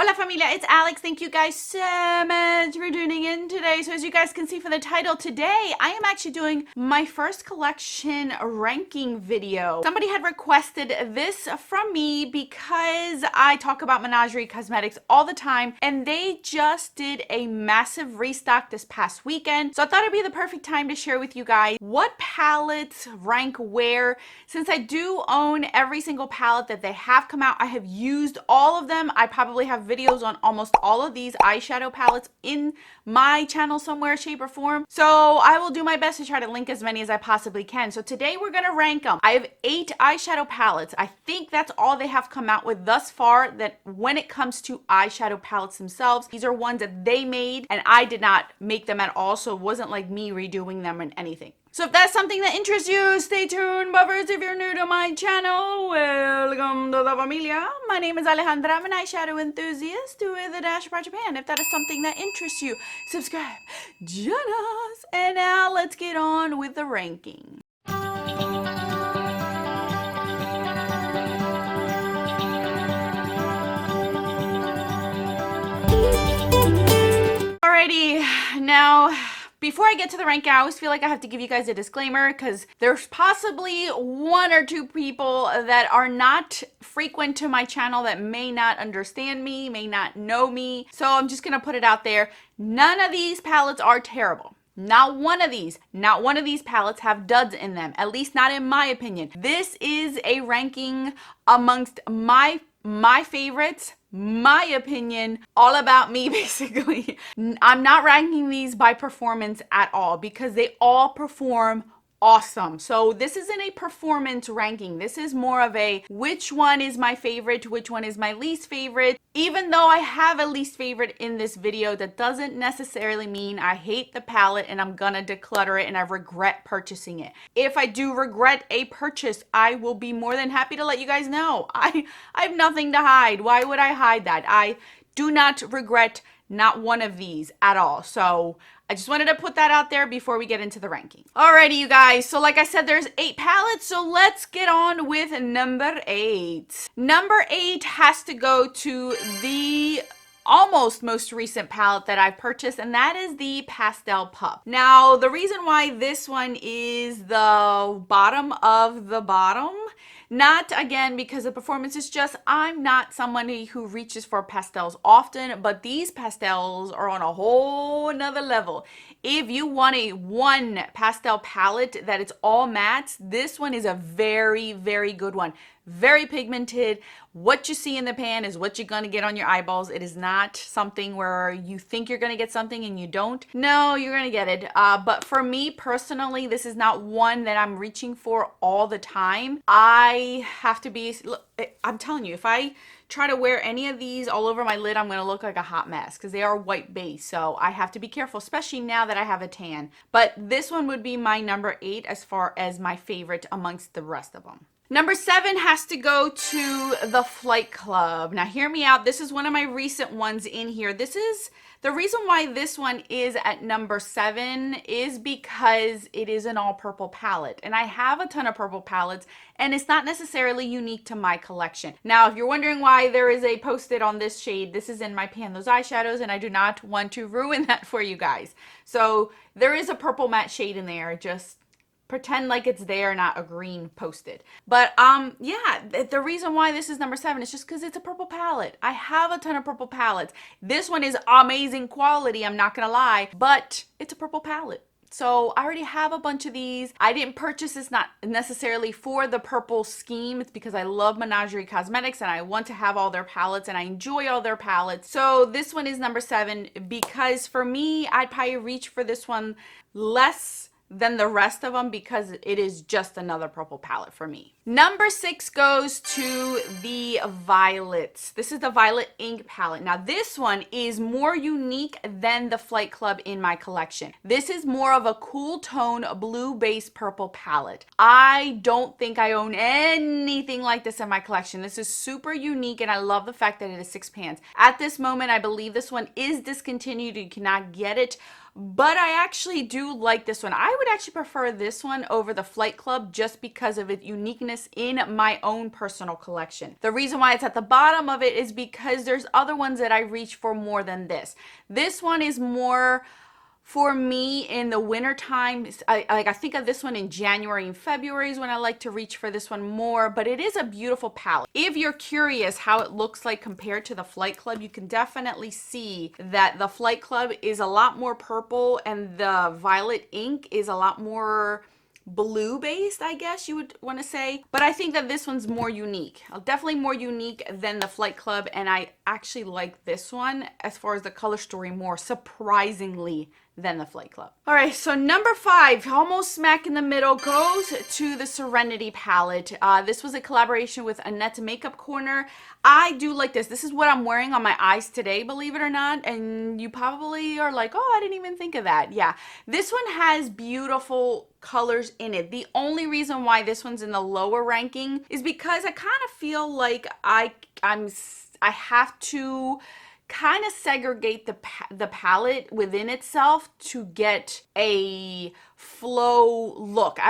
Hola familia, it's Alex. Thank you guys so much for tuning in today. So as you guys can see from the title, today I am actually doing my first collection ranking video. Somebody had requested this from me because I talk about Menagerie Cosmetics all the time and they just did a massive restock this past weekend. So I thought it'd be the perfect time to share with you guys what palettes rank where. Since I do own every single palette that they have come out, I have used all of them. I probably have videos on almost all of these eyeshadow palettes in my channel somewhere, shape, or form. So I will do my best to try to link as many as I possibly can. So today we're going to rank them. I have 8 eyeshadow palettes. I think that's all they have come out with thus far, that when it comes to eyeshadow palettes themselves. These are ones that they made and I did not make them at all. So it wasn't like me redoing them or anything. So if that's something that interests you, stay tuned. But first, if you're new to my channel, welcome to the familia. My name is Alejandra. I'm an eyeshadow enthusiast with a dash of Japan. If that is something that interests you, subscribe, join us. And now let's get on with the ranking. Alrighty, now before I get to the ranking, I always feel like I have to give you guys a disclaimer because there's possibly 1 or 2 people that are not frequent to my channel that may not understand me, may not know me. So I'm just going to put it out there. None of these palettes are terrible. Not one of these palettes have duds in them, at least not in my opinion. This is a ranking amongst my favorites, my opinion, all about me basically. I'm not ranking these by performance at all because they all perform awesome. So this isn't a performance ranking. This is more of a which one is my favorite, which one is my least favorite. Even though I have a least favorite in this video, that doesn't necessarily mean I hate the palette and I'm gonna declutter it and I regret purchasing it. If I do regret a purchase, I will be more than happy to let you guys know. I have nothing to hide. Why would I hide that? I do not regret not one of these at all. So I just wanted to put that out there before we get into the ranking. Alrighty, you guys. So like I said, there's 8 palettes. So let's get on with number 8. Number 8 has to go to the almost most recent palette that I purchased, and that is the Pastel Pup. Now, the reason why this one is the bottom of the bottom, not again because the performance, is just I'm not somebody who reaches for pastels often, but these pastels are on a whole nother level. If you want a one pastel palette that it's all mattes, this one is a very, very good one. Very pigmented. What you see in the pan is what you're going to get on your eyeballs. It is not something where you think you're going to get something and you don't. No, you're going to get it. But for me personally, this is not one that I'm reaching for all the time. I have to be, look, I'm telling you, if I try to wear any of these all over my lid, I'm going to look like a hot mess because they are white base. So I have to be careful, especially now that I have a tan. But this one would be my number 8 as far as my favorite amongst the rest of them. Number 7 has to go to the Flight Club. Now hear me out. This is one of my recent ones in here. This is the reason why this one is at number 7 is because it is an all purple palette. And I have a ton of purple palettes and it's not necessarily unique to my collection. Now, if you're wondering why there is a post-it on this shade, this is in my Pan Those Eyeshadows and I do not want to ruin that for you guys. So there is a purple matte shade in there. Just pretend like it's there, not a green post-it. But yeah, the reason why this is number 7 is just because it's a purple palette. I have a ton of purple palettes. This one is amazing quality, I'm not gonna lie, but it's a purple palette. So I already have a bunch of these. I didn't purchase this not necessarily for the purple scheme. It's because I love Menagerie Cosmetics and I want to have all their palettes and I enjoy all their palettes. So this one is number 7 because for me, I'd probably reach for this one less than the rest of them because it is just another purple palette for me. Number 6 goes to the Violets. This is the Violet Ink palette. Now this one is more unique than the Flight Club in my collection. This is more of a cool tone blue base purple palette. I don't think I own anything like this in my collection. This is super unique and I love the fact that it is 6 pans. At this moment, I believe this one is discontinued. You cannot get it. But I actually do like this one. I would actually prefer this one over the Flight Club just because of its uniqueness this in my own personal collection. The reason why it's at the bottom of it is because there's other ones that I reach for more than this. This one is more for me in the winter time. I think of this one in January and February is when I like to reach for this one more, but it is a beautiful palette. If you're curious how it looks like compared to the Flight Club, you can definitely see that the Flight Club is a lot more purple and the Violet ink is a lot more blue based, I guess you would want to say. But I think that this one's more unique, definitely more unique than the Flight Club, and I actually like this one as far as the color story more, surprisingly, than the Flight Club. All right, so number 5, almost smack in the middle, goes to the Serenity palette. This was a collaboration with Annette's Makeup Corner. I do like this. This is what I'm wearing on my eyes today, believe it or not. And you probably are like, oh, I didn't even think of that. Yeah, this one has beautiful colors in it. The only reason why this one's in the lower ranking is because I kind of feel like I have to kind of segregate the palette within itself to get a flow look.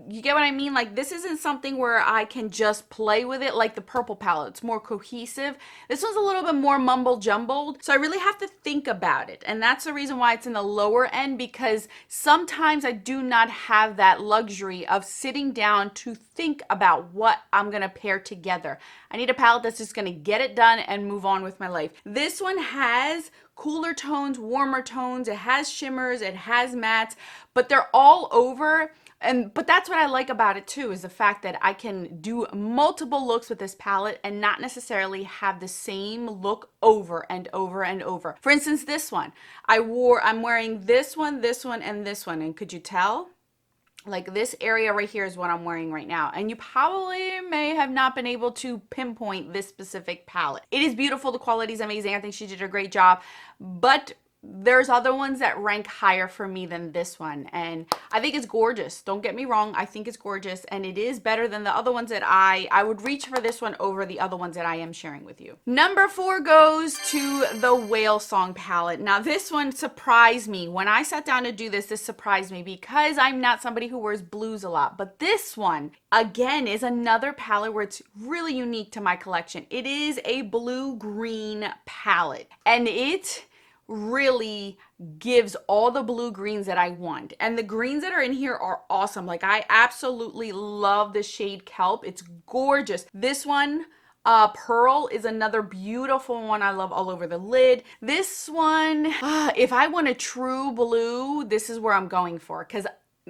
You get what I mean? Like, this isn't something where I can just play with it like the purple palette. It's more cohesive. This one's a little bit more mumble jumbled, so I really have to think about it, and that's the reason why it's in the lower end, because sometimes I do not have that luxury of sitting down to think about what I'm gonna pair together. I need a palette that's just gonna get it done and move on with my life. This one has cooler tones, warmer tones, it has shimmers, it has mattes, but they're all over. But that's what I like about it too, is the fact that I can do multiple looks with this palette and not necessarily have the same look over and over and over. For instance, this one, I'm wearing this one, and this one, and could you tell? Like, this area right here is what I'm wearing right now, and you probably may have not been able to pinpoint this specific palette. It is beautiful, the quality is amazing, I think she did a great job, but there's other ones that rank higher for me than this one, and I think it's gorgeous. Don't get me wrong, I think it's gorgeous, and it is better than the other ones that I would reach for this one over the other ones that I am sharing with you. Number 4 goes to the Whale Song palette. Now, this one surprised me. When I sat down to do this, this surprised me because I'm not somebody who wears blues a lot, but this one, again, is another palette where it's really unique to my collection. It is a blue-green palette, and it really gives all the blue greens that I want, and the greens that are in here are awesome. Like, I absolutely love the shade Kelp. It's gorgeous. This one, Pearl, is another beautiful one I love all over the lid. This one, if I want a true blue, this is where I'm going for, because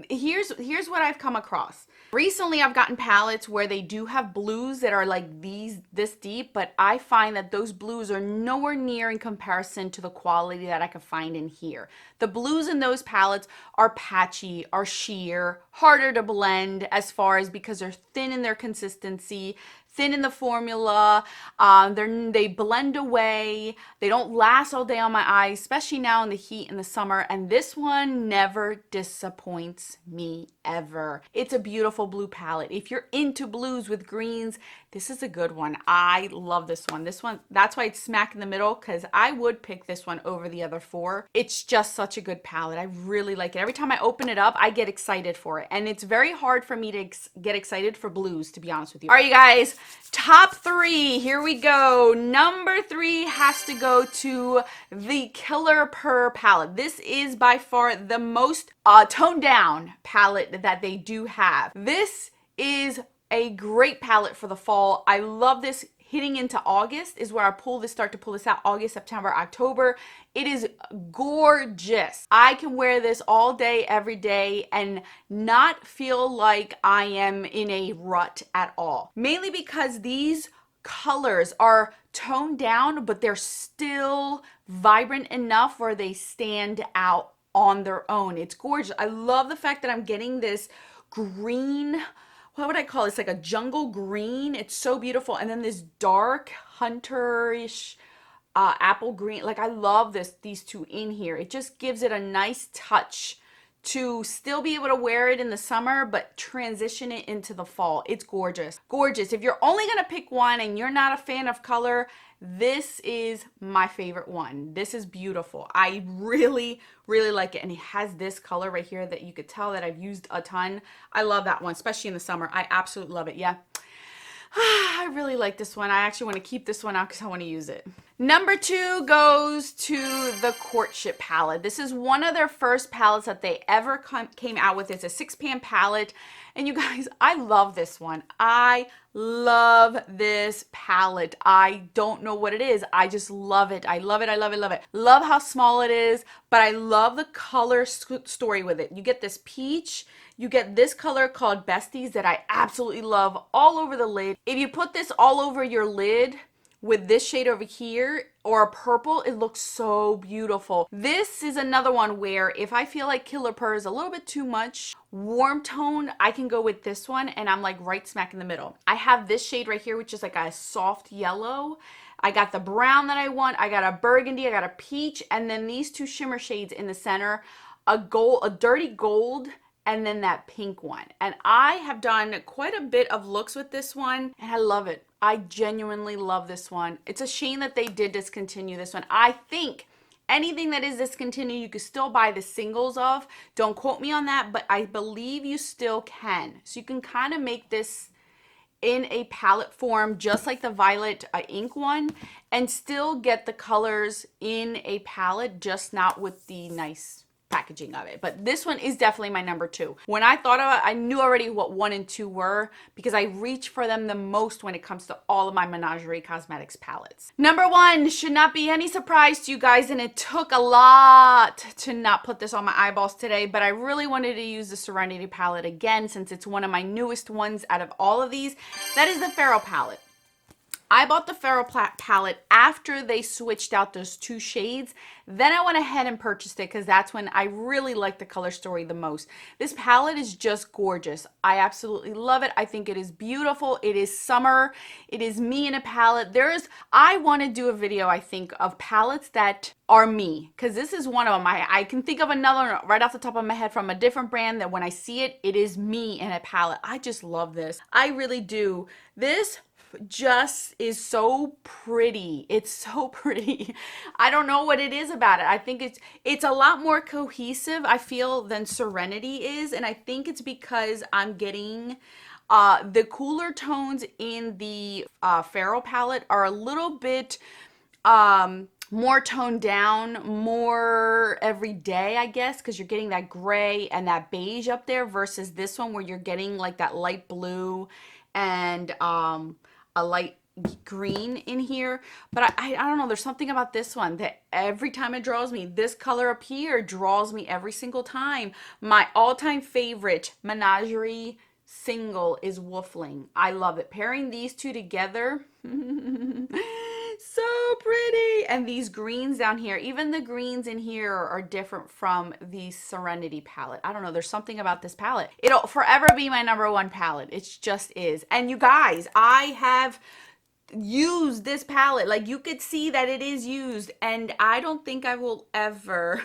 here's what I've come across. Recently, I've gotten palettes where they do have blues that are like this deep, but I find that those blues are nowhere near in comparison to the quality that I can find in here. The blues in those palettes are patchy, are sheer, harder to blend as far as because they're thin in their consistency, thin in the formula, they blend away, they don't last all day on my eyes, especially now in the heat in the summer, and this one never disappoints me ever. It's a beautiful blue palette. If you're into blues with greens, this is a good one. I love this one. This one, that's why it's smack in the middle, because I would pick this one over the other 4. It's just such a good palette. I really like it. Every time I open it up, I get excited for it, and it's very hard for me to get excited for blues, to be honest with you. All right, you guys, top 3, here we go. Number 3 has to go to the Killer Purr palette. This is by far the most toned down palette that they do have. This is a great palette for the fall. I love this. Hitting into August is where I start to pull this out. August, September, October. It is gorgeous. I can wear this all day, every day, and not feel like I am in a rut at all. Mainly because these colors are toned down, but they're still vibrant enough where they stand out on their own. It's gorgeous. I love the fact that I'm getting this green, what would I call it? It's like a jungle green. It's so beautiful. And then this dark hunterish apple green. Like, I love these two in here. It just gives it a nice touch to still be able to wear it in the summer, but transition it into the fall. It's gorgeous. Gorgeous. If you're only going to pick one and you're not a fan of color, this is my favorite one. This is beautiful. I really, really like it. And it has this color right here that you could tell that I've used a ton. I love that one, especially in the summer. I absolutely love it. Yeah. I really like this one. I actually want to keep this one out because I want to use it. Number 2 goes to the Courtship palette. This is one of their first palettes that they ever came out with. It's a 6-pan palette. And you guys, I love this one. I love this palette. I don't know what it is. I just love it. I love it. I love it. Love it. Love how small it is, but I love the color story with it. You get this peach. You get this color called Besties that I absolutely love all over the lid. If you put this all over your lid with this shade over here or a purple, it looks so beautiful. This is another one where if I feel like Killer Purr is a little bit too much warm tone, I can go with this one and I'm like right smack in the middle. I have this shade right here, which is like a soft yellow. I got the brown that I want. I got a burgundy, I got a peach, and then these 2 shimmer shades in the center, a gold, a dirty gold, and then that pink one. And I have done quite a bit of looks with this one and I love it. I genuinely love this one. It's a shame that they did discontinue this one. I think anything that is discontinued, you can still buy the singles of. Don't quote me on that, but I believe you still can. So you can kind of make this in a palette form, just like the Violet ink one, and still get the colors in a palette, just not with the nice packaging of it. But this one is definitely my number 2. When I thought of it, I knew already what 1 and 2 were because I reach for them the most when it comes to all of my Menagerie Cosmetics palettes. Number 1 should not be any surprise to you guys, and it took a lot to not put this on my eyeballs today, but I really wanted to use the Serenity palette again since it's one of my newest ones out of all of these. That is the Feral palette. I bought the Feral palette after they switched out those 2 shades. Then I went ahead and purchased it because that's when I really liked the color story the most. This palette is just gorgeous. I absolutely love it. I think it is beautiful. It is summer. It is me in a palette. I want to do a video, I think, of palettes that are me, because this is one of them. I can think of another right off the top of my head from a different brand that when I see it, it is me in a palette. I just love this. I really do. This just is so pretty. It's so pretty. I don't know what it is about it. I think it's a lot more cohesive, I feel, than Serenity is, and I think it's because I'm getting the cooler tones in the Feral palette are a little bit more toned down, more everyday, I guess, because you're getting that gray and that beige up there versus this one where you're getting like that light blue and a light green in here. But I don't know, there's something about this one that every time it draws me. This color up here draws me every single time. My all-time favorite Menagerie single is Wolfling. I love it. Pairing these 2 together, so pretty. And these greens down here, even the greens in here are different from the Serenity palette. I don't know, there's something about this palette. It'll forever be my number 1 palette. It just is. And you guys, I have used this palette. Like, you could see that it is used, and I don't think I will ever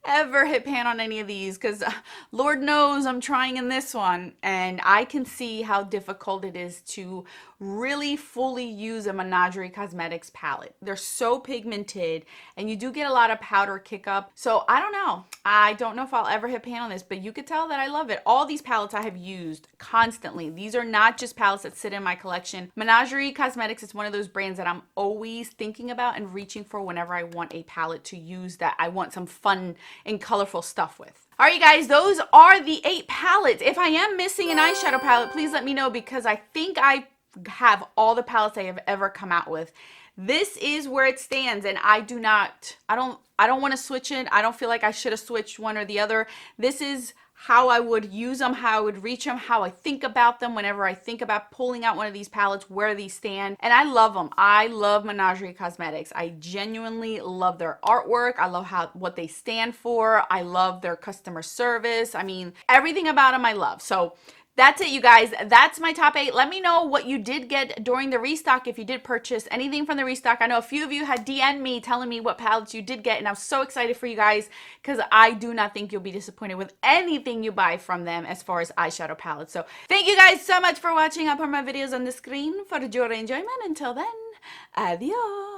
hit pan on any of these because Lord knows I'm trying in this one, and I can see how difficult it is to really fully use a Menagerie Cosmetics palette. They're so pigmented and you do get a lot of powder kick up. So I don't know. I don't know if I'll ever hit pan on this, but you could tell that I love it. All these palettes I have used constantly. These are not just palettes that sit in my collection. Menagerie Cosmetics is one of those brands that I'm always thinking about and reaching for whenever I want a palette to use that I want some fun and colorful stuff with. All right, you guys, those are the 8 palettes. If I am missing an eyeshadow palette, please let me know because I think I have all the palettes I have ever come out with. This is where it stands, and I don't want to switch it. I don't feel like I should have switched one or the other. This is how I would use them, how I would reach them, how I think about them whenever I think about pulling out one of these palettes, where these stand. And I love them. I love Menagerie Cosmetics. I genuinely love their artwork. I love what they stand for. I love their customer service. I mean, everything about them I love. So that's it, you guys. That's my top 8. Let me know what you did get during the restock if you did purchase anything from the restock. I know a few of you had DM'd me telling me what palettes you did get, and I'm so excited for you guys because I do not think you'll be disappointed with anything you buy from them as far as eyeshadow palettes. So thank you guys so much for watching. I'll put my videos on the screen for your enjoyment. Until then, adios.